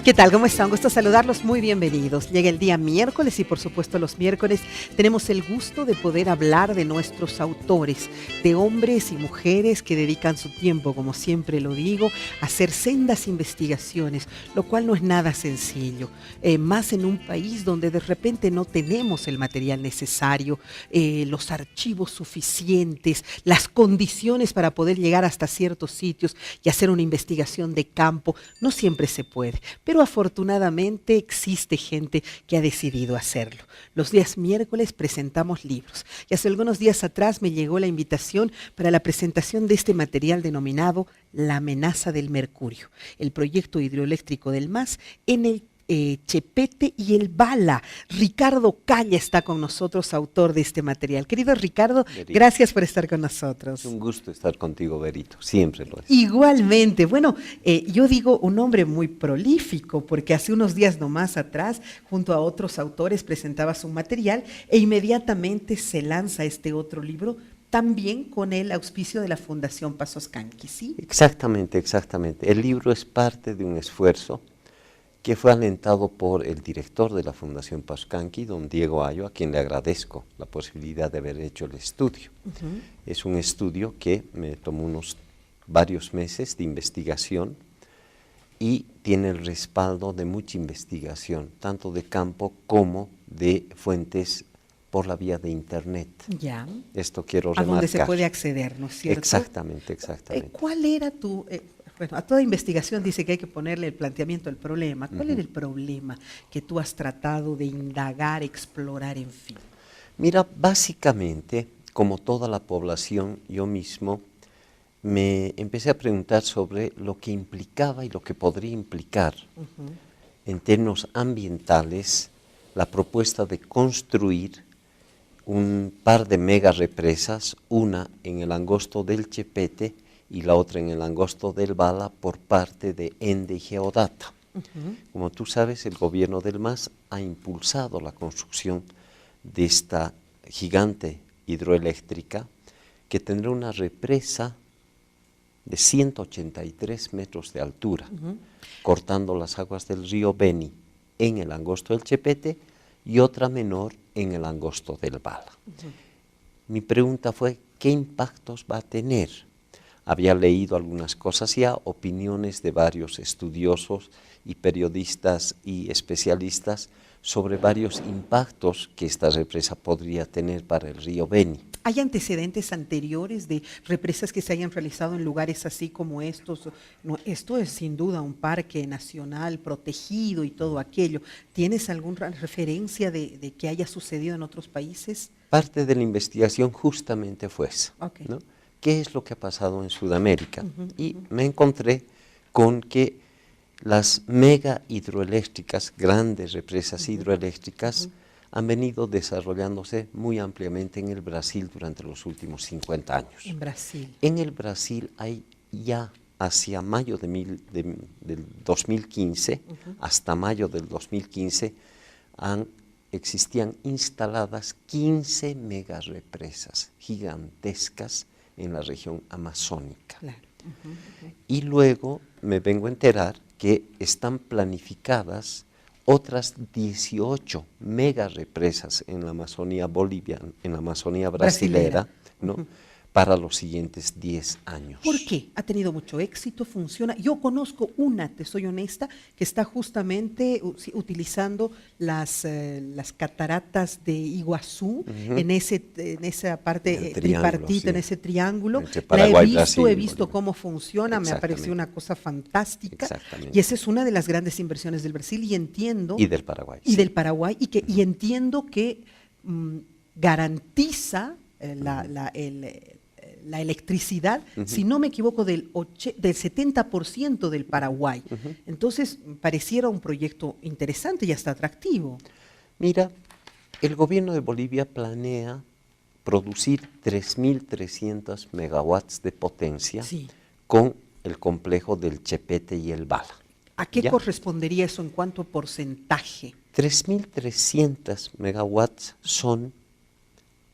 ¿Qué tal? ¿Cómo están? Un gusto saludarlos, muy bienvenidos. Llega el día miércoles y por supuesto los miércoles tenemos el gusto de poder hablar de nuestros autores, de hombres y mujeres que dedican su tiempo, como siempre lo digo, a hacer sendas investigaciones, lo cual no es nada sencillo, más en un país donde de repente no tenemos el material necesario, los archivos suficientes, las condiciones para poder llegar hasta ciertos sitios y hacer una investigación de campo. No siempre se puede, pero afortunadamente existe gente que ha decidido hacerlo. Los días miércoles presentamos libros y hace algunos días atrás me llegó la invitación para la presentación de este material denominado La amenaza del mercurio, el proyecto hidroeléctrico del MAS en el Chepete y el Bala. Ricardo Calla está con nosotros, autor de este material. Querido Ricardo, Berito, gracias por estar con nosotros. Es un gusto estar contigo, Berito, siempre lo es. Igualmente, bueno, yo digo un hombre muy prolífico, porque hace unos días nomás atrás, junto a otros autores, presentabas un material e inmediatamente se lanza este otro libro, también con el auspicio de la Fundación Pasos Canqui, ¿sí? Exactamente, exactamente. El libro es parte de un esfuerzo que fue alentado por el director de la Fundación Pasos Canqui, don Diego Ayo, a quien le agradezco la posibilidad de haber hecho el estudio. Es un estudio que me tomó varios meses de investigación y tiene el respaldo de mucha investigación, tanto de campo como de fuentes por la vía de internet. Ya. Esto quiero remarcar. A donde se puede acceder, ¿no es cierto? Exactamente, exactamente. ¿Cuál era tu... bueno, a toda investigación dice que hay que ponerle el planteamiento del problema. ¿Cuál era el problema que tú has tratado de indagar, explorar, en fin? Mira, básicamente, como toda la población, yo mismo me empecé a preguntar sobre lo que implicaba y lo que podría implicar en términos ambientales la propuesta de construir un par de mega represas, una en el angosto del Chepete y la otra en el angosto del Bala por parte de ENDE y Geodata. Como tú sabes, el gobierno del MAS ha impulsado la construcción de esta gigante hidroeléctrica que tendrá una represa de 183 metros de altura, cortando las aguas del río Beni en el angosto del Chepete y otra menor en el angosto del Bala. Mi pregunta fue, ¿qué impactos va a tener? Había leído algunas cosas ya, opiniones de varios estudiosos y periodistas y especialistas sobre varios impactos que esta represa podría tener para el río Beni. ¿Hay antecedentes anteriores de represas que se hayan realizado en lugares así como estos? No, esto es sin duda un parque nacional protegido y todo aquello. ¿Tienes alguna referencia de que haya sucedido en otros países? Parte de la investigación justamente fue esa, ¿no? ¿Qué es lo que ha pasado en Sudamérica? Y me encontré con que las mega hidroeléctricas, grandes represas hidroeléctricas, han venido desarrollándose muy ampliamente en el Brasil durante los últimos 50 años. En Brasil. En el Brasil hay ya hacia mayo del 2015, hasta mayo del 2015, existían instaladas 15 mega represas gigantescas en la región amazónica. Claro. Y luego me vengo a enterar que están planificadas otras 18 mega represas en la Amazonía boliviana, en la Amazonía brasilera, ¿no? Para los siguientes 10 años. ¿Por qué? ¿Ha tenido mucho éxito? ¿Funciona? Yo conozco una, te soy honesta, que está justamente utilizando las cataratas de Iguazú en esa parte tripartita, en ese triángulo. La he visto cómo funciona, me ha parecido una cosa fantástica. Y esa es una de las grandes inversiones del Brasil y entiendo... Y del Paraguay. Y del Paraguay, y entiendo que garantiza la electricidad, si no me equivoco, del 70% del Paraguay. Entonces, pareciera un proyecto interesante y hasta atractivo. Mira, el gobierno de Bolivia planea producir 3.300 megawatts de potencia con el complejo del Chepete y el Bala. ¿A qué correspondería eso en cuanto a porcentaje? 3.300 megawatts son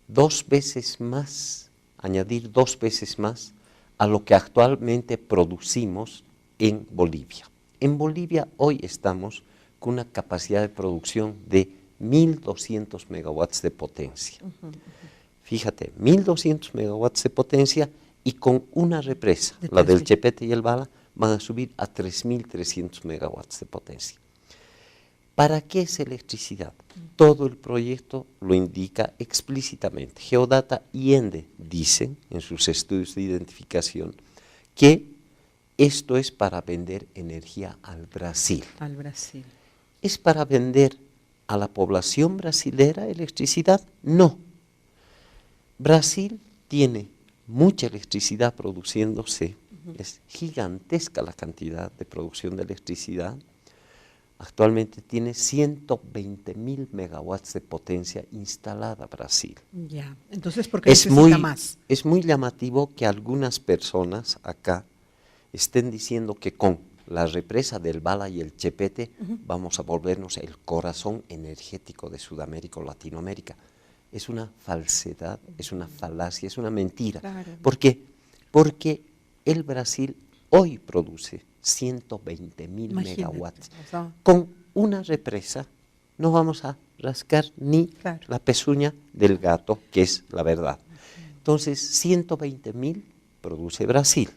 2 veces más, añadir 2 veces más a lo que actualmente producimos en Bolivia. En Bolivia hoy estamos con una capacidad de producción de 1.200 megawatts de potencia. Fíjate, 1.200 megawatts de potencia y con una represa, la del Chepete y el Bala, van a subir a 3.300 megawatts de potencia. ¿Para qué es electricidad? Todo el proyecto lo indica explícitamente. Geodata y ENDE dicen en sus estudios de identificación que esto es para vender energía al Brasil. Al Brasil. ¿Es para vender a la población brasilera electricidad? No. Brasil tiene mucha electricidad produciéndose, es gigantesca la cantidad de producción de electricidad. Actualmente tiene 120.000 megawatts de potencia instalada Brasil. Ya, entonces, ¿por qué necesita más? Es muy llamativo que algunas personas acá estén diciendo que con la represa del Bala y el Chepete vamos a volvernos el corazón energético de Sudamérica o Latinoamérica. Es una falsedad, es una falacia, es una mentira. Claro. ¿Por qué? Porque el Brasil hoy produce 120.000 megawatts. Con una represa no vamos a rascar ni la pezuña del gato, que es la verdad. Entonces, 120.000 produce Brasil.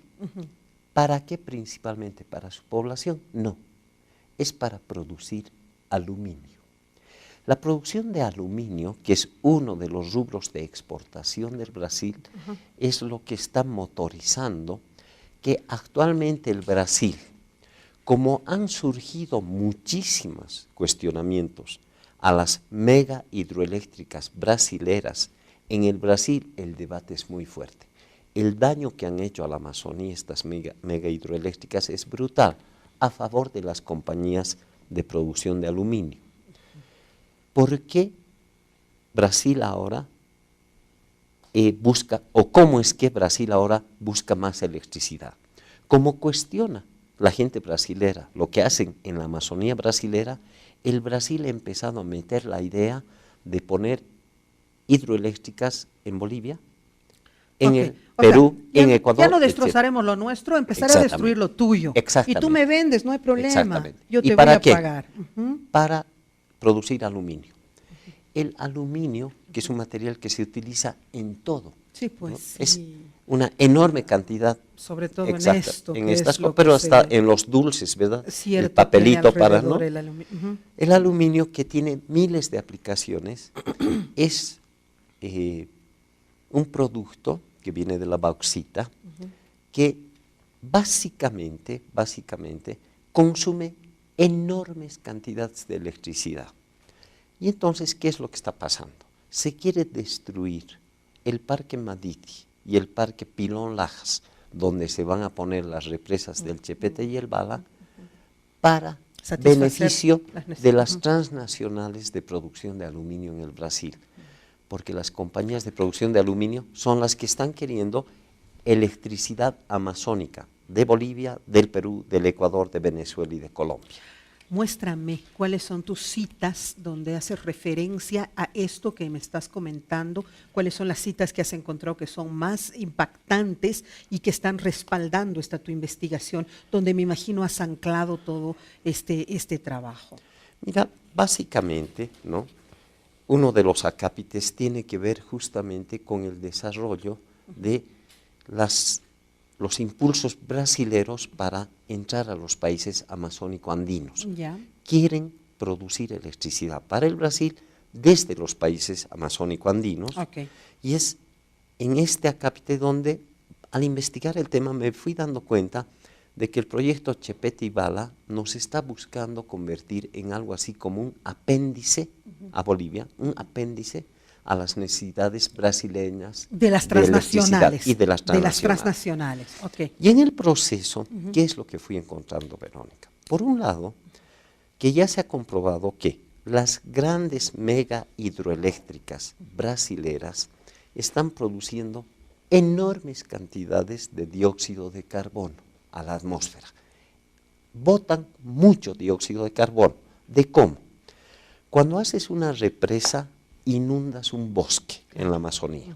¿Para qué principalmente? ¿Para su población? No, es para producir aluminio. La producción de aluminio, que es uno de los rubros de exportación del Brasil, es lo que está motorizando que actualmente el Brasil, como han surgido muchísimos cuestionamientos a las mega hidroeléctricas brasileras, en el Brasil el debate es muy fuerte. El daño que han hecho a la Amazonía estas mega hidroeléctricas es brutal a favor de las compañías de producción de aluminio. ¿Por qué Brasil ahora busca, o cómo es que Brasil ahora busca más electricidad? ¿Cómo cuestiona la gente brasilera lo que hacen en la Amazonía brasilera? El Brasil ha empezado a meter la idea de poner hidroeléctricas en Bolivia, en el Perú, en Ecuador. Ya no destrozaremos lo nuestro, empezar a destruir lo tuyo. Exactamente. Y tú me vendes, no hay problema. Exactamente. Yo te ¿Y voy para a qué? pagar. Para producir aluminio. El aluminio, que es un material que se utiliza en todo. Sí, pues. ¿no? Sí. Es una enorme cantidad. Sobre todo exacta, en esto. En estas cosas, pero hasta en los dulces, ¿verdad? Cierto, el papelito para, ¿no? El aluminio, que tiene miles de aplicaciones, es un producto que viene de la bauxita, que básicamente consume enormes cantidades de electricidad. Y entonces, ¿qué es lo que está pasando? Se quiere destruir el Parque Maditi y el Parque Pilón Lajas, donde se van a poner las represas del Chepete y el Bala, para beneficio de las transnacionales de producción de aluminio en el Brasil. Porque las compañías de producción de aluminio son las que están queriendo electricidad amazónica de Bolivia, del Perú, del Ecuador, de Venezuela y de Colombia. Muéstrame cuáles son tus citas donde haces referencia a esto que me estás comentando, cuáles son las citas que has encontrado que son más impactantes y que están respaldando esta tu investigación, donde me imagino has anclado todo este trabajo. Mira, básicamente, ¿no? Uno de los acápites tiene que ver justamente con el desarrollo de los impulsos brasileros para entrar a los países amazónico-andinos. Quieren producir electricidad para el Brasil desde los países amazónico-andinos. Y es en este acápite donde, al investigar el tema, me fui dando cuenta de que el proyecto Chepete y Bala nos está buscando convertir en algo así como un apéndice a Bolivia, un apéndice a las necesidades brasileñas de las transnacionales. Y de las transnacionales. Y en el proceso, ¿qué es lo que fui encontrando, Verónica? Por un lado, que ya se ha comprobado que las grandes mega hidroeléctricas brasileras están produciendo enormes cantidades de dióxido de carbono a la atmósfera. Botan mucho dióxido de carbono. ¿De cómo? Cuando haces una represa, inundas un bosque en la Amazonía.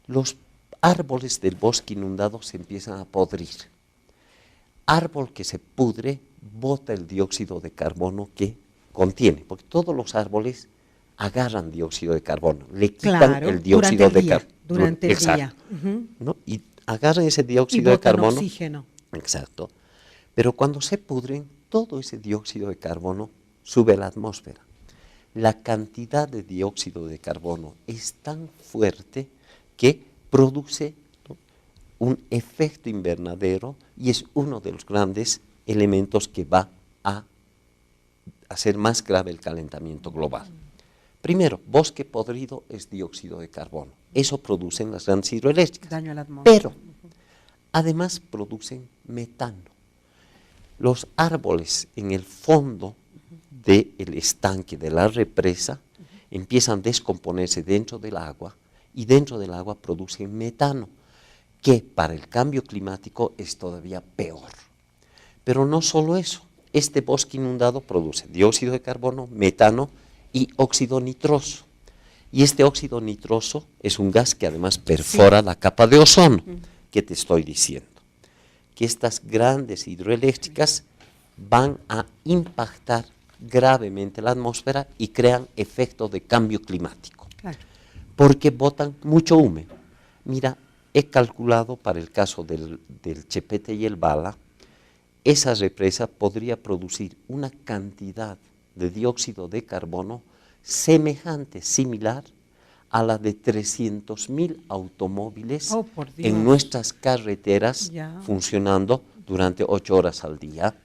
Los árboles del bosque inundado se empiezan a podrir. Árbol que se pudre bota el dióxido de carbono que contiene, porque todos los árboles agarran dióxido de carbono, le quitan Claro, el dióxido de carbono. durante el día. ¿No? Y agarran ese Y dióxido de botan carbono. oxígeno. Exacto. Pero cuando se pudren, todo ese dióxido de carbono sube a la atmósfera. La cantidad de dióxido de carbono es tan fuerte que produce, ¿no?, un efecto invernadero y es uno de los grandes elementos que va a hacer más grave el calentamiento global. Primero, bosque podrido es dióxido de carbono. Eso producen las grandes hidroeléctricas. Daño a la atmósfera. Pero además producen metano. Los árboles en el fondo del estanque, de la represa, empiezan a descomponerse dentro del agua y dentro del agua producen metano, que para el cambio climático es todavía peor. Pero no solo eso, este bosque inundado produce dióxido de carbono, metano y óxido nitroso. Y este óxido nitroso es un gas que además perfora la capa de ozono, que te estoy diciendo. Que estas grandes hidroeléctricas van a impactar gravemente la atmósfera y crean efecto de cambio climático. Claro. Porque botan mucho húmedo. Mira, he calculado para el caso del Chepete y el Bala, esa represa podría producir una cantidad de dióxido de carbono semejante, similar a la de 300.000 automóviles en nuestras carreteras funcionando durante 8 horas al día.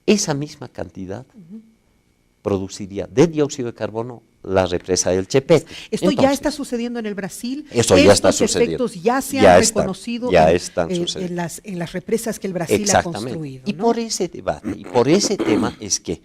Esa misma cantidad produciría de dióxido de carbono la represa del Chepete. Esto ya está sucediendo en el Brasil. Eso ya está sucediendo. Estos efectos ya se han reconocido en las represas que el Brasil ha construido, ¿no? Y por ese debate, y por ese tema es que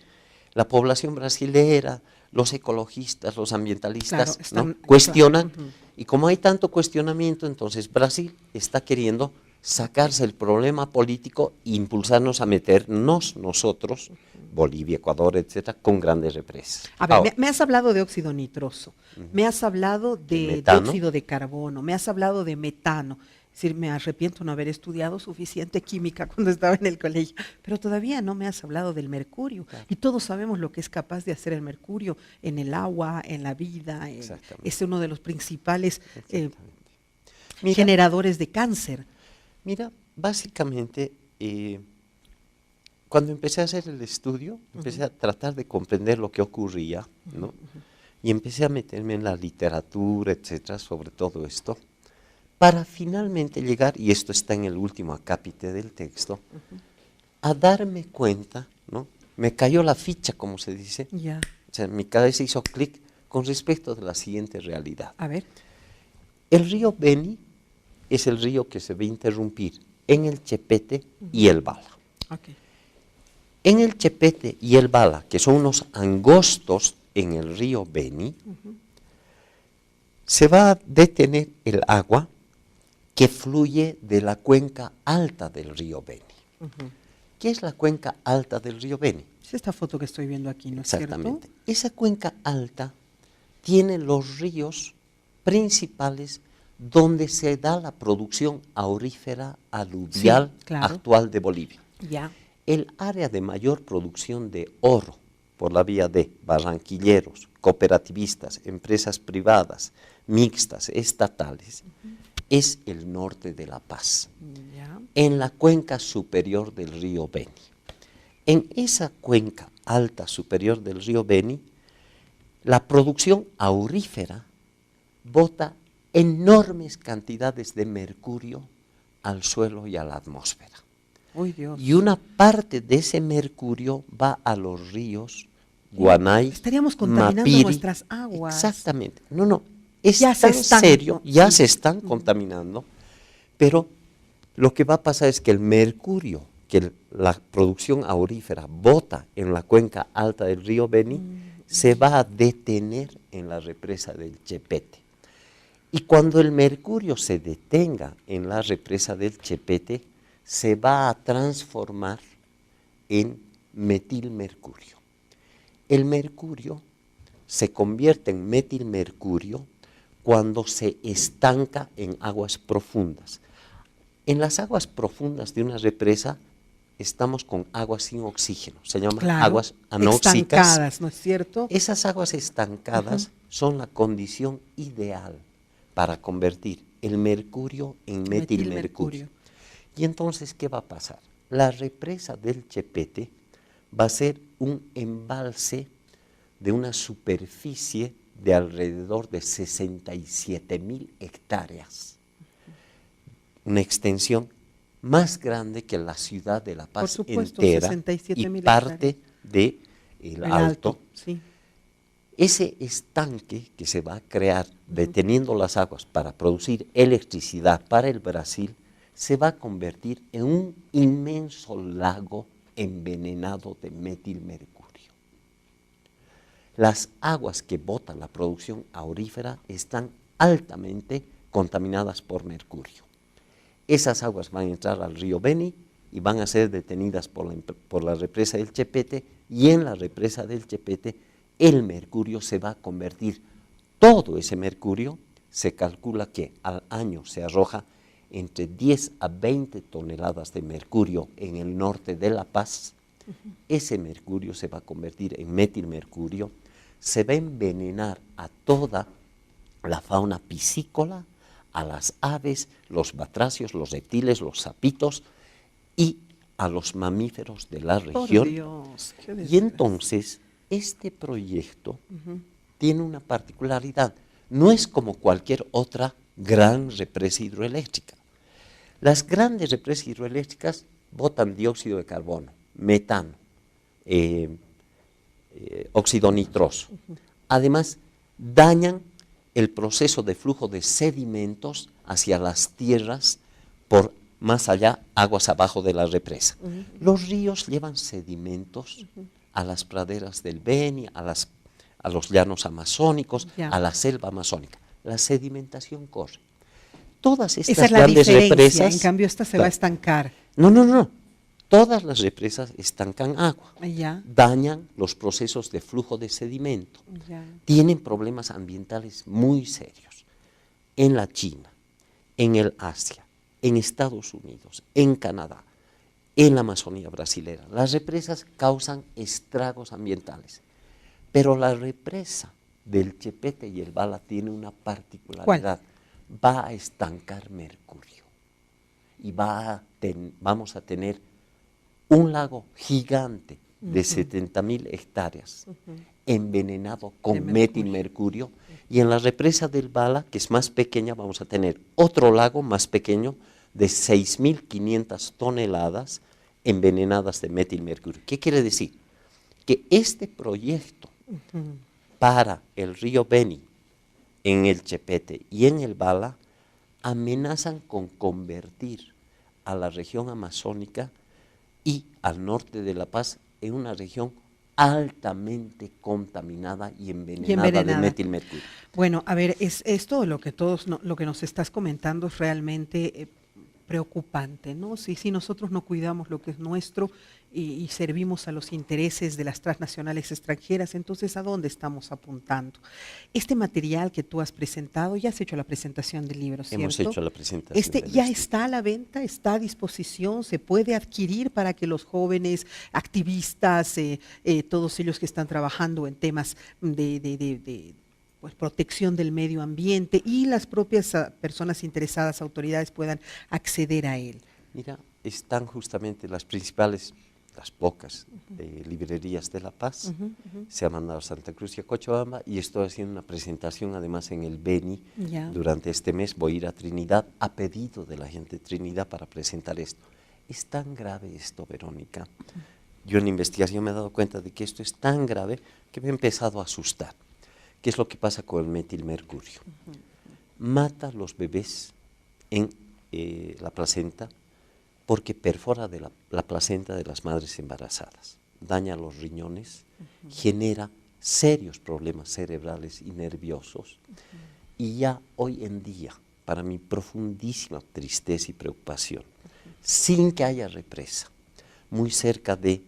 la población brasilera, los ecologistas, los ambientalistas, ¿no?, cuestionan, y como hay tanto cuestionamiento, entonces Brasil está queriendo sacarse el problema político e impulsarnos a meternos nosotros, Bolivia, Ecuador, etcétera, con grandes represas. A ver, me has hablado de óxido nitroso, me has hablado de dióxido de carbono, me has hablado de metano. Es decir, me arrepiento no haber estudiado suficiente química cuando estaba en el colegio, pero todavía no me has hablado del mercurio. Claro. Y todos sabemos lo que es capaz de hacer el mercurio en el agua, en la vida. Es uno de los principales generadores de cáncer. Mira, básicamente, cuando empecé a hacer el estudio, empecé a tratar de comprender lo que ocurría, ¿no? Y empecé a meterme en la literatura, etcétera, sobre todo esto, para finalmente llegar, y esto está en el último acápite del texto, a darme cuenta, ¿no? Me cayó la ficha, como se dice. O sea, mi cabeza hizo clic con respecto de la siguiente realidad. A ver. El río Beni es el río que se va a interrumpir en el Chepete y el Bala. Okay. En el Chepete y el Bala, que son unos angostos en el río Beni, se va a detener el agua que fluye de la cuenca alta del río Beni. ¿Qué es la cuenca alta del río Beni? Es esta foto que estoy viendo aquí, ¿no es cierto? Exactamente. Esa cuenca alta tiene los ríos principales donde se da la producción aurífera aluvial actual de Bolivia. El área de mayor producción de oro por la vía de barranquilleros, cooperativistas, empresas privadas, mixtas, estatales, es el norte de La Paz, en la cuenca superior del río Beni. En esa cuenca alta superior del río Beni, la producción aurífera bota enormes cantidades de mercurio al suelo y a la atmósfera. ¡Uy, Dios! Y una parte de ese mercurio va a los ríos Guanay, estaríamos contaminando Mapiri, nuestras aguas. Exactamente. No, es tan serio, ya se están contaminando, pero lo que va a pasar es que el mercurio que la producción aurífera bota en la cuenca alta del río Beni se va a detener en la represa del Chepete. Y cuando el mercurio se detenga en la represa del Chepete, se va a transformar en metilmercurio. El mercurio se convierte en metilmercurio cuando se estanca en aguas profundas. En las aguas profundas de una represa estamos con aguas sin oxígeno, se llaman Claro, aguas anóxicas. estancadas, ¿no es cierto? Esas aguas estancadas son la condición ideal para convertir el mercurio en metilmercurio. Y entonces, ¿qué va a pasar? La represa del Chepete va a ser un embalse de una superficie de alrededor de 67.000 hectáreas. Una extensión más grande que la ciudad de La Paz Por supuesto, entera 67.000 y parte del El Alto. sí. Ese estanque que se va a crear deteniendo las aguas para producir electricidad para el Brasil se va a convertir en un inmenso lago envenenado de metilmercurio. Las aguas que bota la producción aurífera están altamente contaminadas por mercurio. Esas aguas van a entrar al río Beni y van a ser detenidas por la represa del Chepete, y en la represa del Chepete el mercurio se va a convertir, todo ese mercurio se calcula que al año se arroja entre 10 a 20 toneladas de mercurio en el norte de La Paz. Ese mercurio se va a convertir en metilmercurio, se va a envenenar a toda la fauna piscícola, a las aves, los batracios, los reptiles, los sapitos y a los mamíferos de la región. Por Dios, qué Y desgracia. entonces, este proyecto tiene una particularidad. No es como cualquier otra gran represa hidroeléctrica. Las grandes represas hidroeléctricas botan dióxido de carbono, metano, óxido nitroso. Además, dañan el proceso de flujo de sedimentos hacia las tierras por más allá, aguas abajo de la represa. Los ríos llevan sedimentos a las praderas del Beni, a los llanos amazónicos, a la selva amazónica. La sedimentación corre. Todas estas Esa es la grandes diferencia, represas, en cambio esta se va a estancar. No. Todas las represas estancan agua, Ya, dañan los procesos de flujo de sedimento, ya. tienen problemas ambientales muy serios. En la China, en el Asia, en Estados Unidos, en Canadá, en la Amazonía brasilera, las represas causan estragos ambientales. Pero la represa del Chepete y el Bala tiene una particularidad. Va a estancar mercurio y vamos a tener un lago gigante de 70.000 hectáreas envenenado con metilmercurio, y en la represa del Bala, que es más pequeña, vamos a tener otro lago más pequeño de 6.500 toneladas envenenadas de metilmercurio. ¿Qué quiere decir? Que este proyecto para el río Beni, en el Chepete y en el Bala, amenazan con convertir a la región amazónica y al norte de La Paz en una región altamente contaminada y envenenada de metilmercurio. Bueno, a ver, es esto lo que lo que nos estás comentando es realmente preocupante, ¿no? Si nosotros no cuidamos lo que es nuestro y servimos a los intereses de las transnacionales extranjeras, entonces ¿a dónde estamos apuntando? Este material que tú has presentado, ya has hecho la presentación del libro, ¿cierto? Hemos hecho la presentación. ¿Ya está a la venta, está a disposición, se puede adquirir para que los jóvenes, activistas, todos ellos que están trabajando en temas de pues, protección del medio ambiente y las propias personas interesadas, autoridades, puedan acceder a él? Mira, están justamente las principales, las pocas librerías de La Paz, se ha mandado a Santa Cruz y a Cochabamba, y estoy haciendo una presentación además en el Beni durante este mes. Voy a ir a Trinidad a pedido de la gente de Trinidad para presentar esto. Es tan grave esto, Verónica. Yo en investigación me he dado cuenta de que esto es tan grave que me he empezado a asustar. ¿Qué es lo que pasa con el metilmercurio? Mata a los bebés en la placenta, porque perfora la placenta de las madres embarazadas, daña los riñones, genera serios problemas cerebrales y nerviosos. Y ya hoy en día, para mi profundísima tristeza y preocupación, sin que haya represa, muy cerca de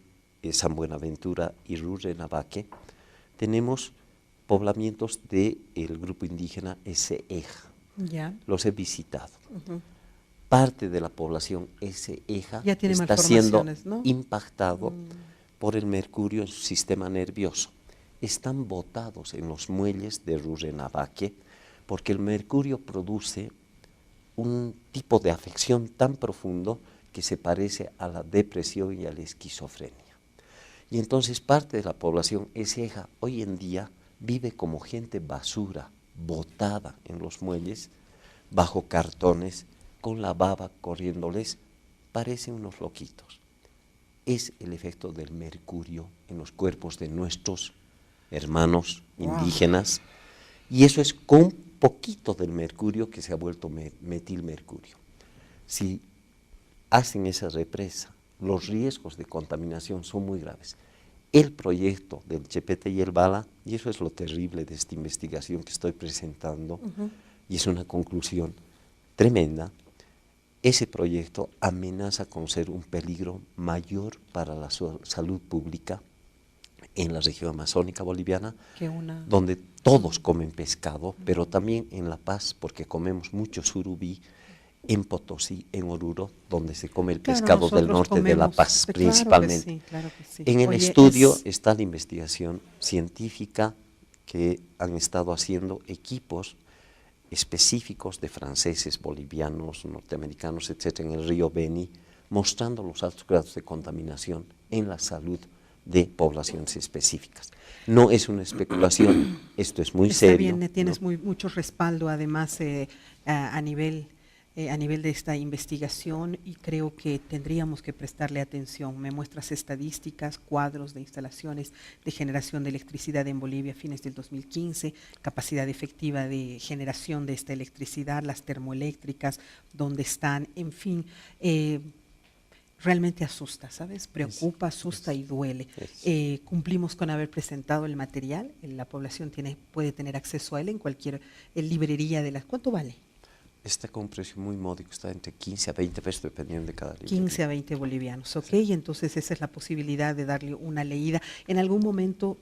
San Buenaventura y Rurrenabaque, tenemos poblamientos del grupo indígena Eseja. Los he visitado. parte de la población, ese EJA, ya tiene está siendo malformaciones, ¿no? impactado por el mercurio en su sistema nervioso. Están botados en los muelles de Rurrenabaque porque el mercurio produce un tipo de afección tan profundo que se parece a la depresión y a la esquizofrenia. Y entonces parte de la población, ese EJA, hoy en día vive como gente basura, botada en los muelles, bajo cartones, con la baba corriéndoles, parecen unos loquitos. Es el efecto del mercurio en los cuerpos de nuestros hermanos indígenas, y eso es con poquito del mercurio que se ha vuelto metilmercurio. Si hacen esa represa, los riesgos de contaminación son muy graves. El proyecto del Chepete y el Bala, y eso es lo terrible de esta investigación que estoy presentando, y es una conclusión tremenda, ese proyecto amenaza con ser un peligro mayor para la salud pública en la región amazónica boliviana, donde todos comen pescado, pero también en La Paz, porque comemos mucho surubí, en Potosí, en Oruro, donde se come el pescado del norte de La Paz, principalmente. Claro que sí. En el estudio está la investigación científica que han estado haciendo equipos específicos de franceses, bolivianos, norteamericanos, etcétera, en el río Beni, mostrando los altos grados de contaminación en la salud de poblaciones específicas. No es una especulación, esto es muy serio. Bien, tienes ¿no? mucho respaldo además a nivel de esta investigación, y creo que tendríamos que prestarle atención. Me muestras estadísticas, cuadros de instalaciones de generación de electricidad en Bolivia a fines del 2015, capacidad efectiva de generación de esta electricidad, las termoeléctricas, dónde están, en fin. Realmente asusta, ¿sabes? Preocupa, asusta y duele. Cumplimos con haber presentado el material, la población puede tener acceso a él en cualquier librería de las... ¿Cuánto vale? Está con un precio muy módico, está entre 15 a 20 pesos dependiendo de cada librería. 15 a 20 bolivianos, ¿ok? Y entonces esa es la posibilidad de darle una leída. ¿En algún momento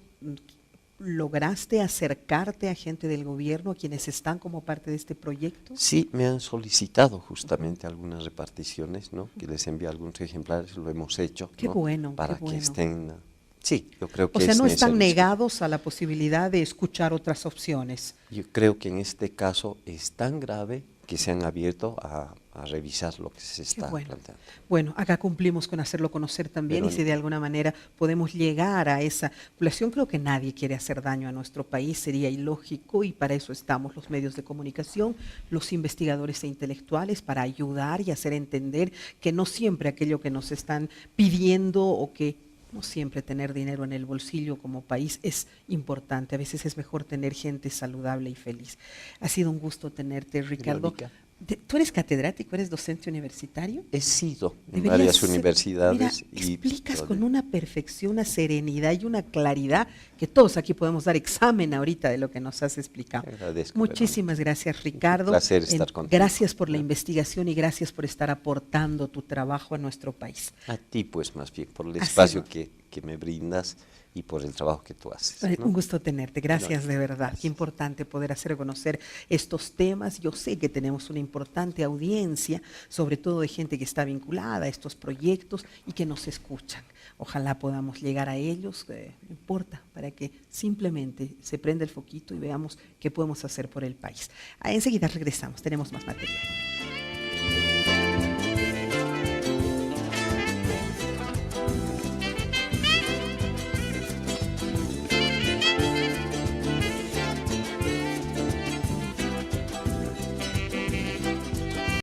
lograste acercarte a gente del gobierno, a quienes están como parte de este proyecto? Sí, me han solicitado justamente algunas reparticiones, ¿no? Que les envíe algunos ejemplares, lo hemos hecho. Qué ¿no? bueno, para qué bueno. que estén... Sí, yo creo que o sea, no están negados a la posibilidad de escuchar otras opciones. Yo creo que en este caso es tan grave que se han abierto a revisar lo que se está planteando. Bueno, acá cumplimos con hacerlo conocer también, y si de alguna manera podemos llegar a esa población, creo que nadie quiere hacer daño a nuestro país, sería ilógico, y para eso estamos los medios de comunicación, los investigadores e intelectuales, para ayudar y hacer entender que no siempre aquello que nos están pidiendo, o que no siempre tener dinero en el bolsillo como país es importante. A veces es mejor tener gente saludable y feliz. Ha sido un gusto tenerte, Ricardo. ¿Tú eres catedrático, eres docente universitario? He sido en varias universidades. Mira, explicas con una perfección, una serenidad y una claridad que todos aquí podemos dar examen ahorita de lo que nos has explicado. Te agradezco. Muchísimas gracias, Ricardo. Un placer estar contigo. Gracias por la investigación y gracias por estar aportando tu trabajo a nuestro país. A ti, pues, más bien, por el espacio que me brindas y por el trabajo que tú haces, ¿no? Un gusto tenerte, gracias de verdad. Gracias. Qué importante poder hacer conocer estos temas. Yo sé que tenemos una importante audiencia, sobre todo de gente que está vinculada a estos proyectos y que nos escuchan. Ojalá podamos llegar a ellos, no importa, para que simplemente se prenda el foquito y veamos qué podemos hacer por el país. Enseguida regresamos, tenemos más material.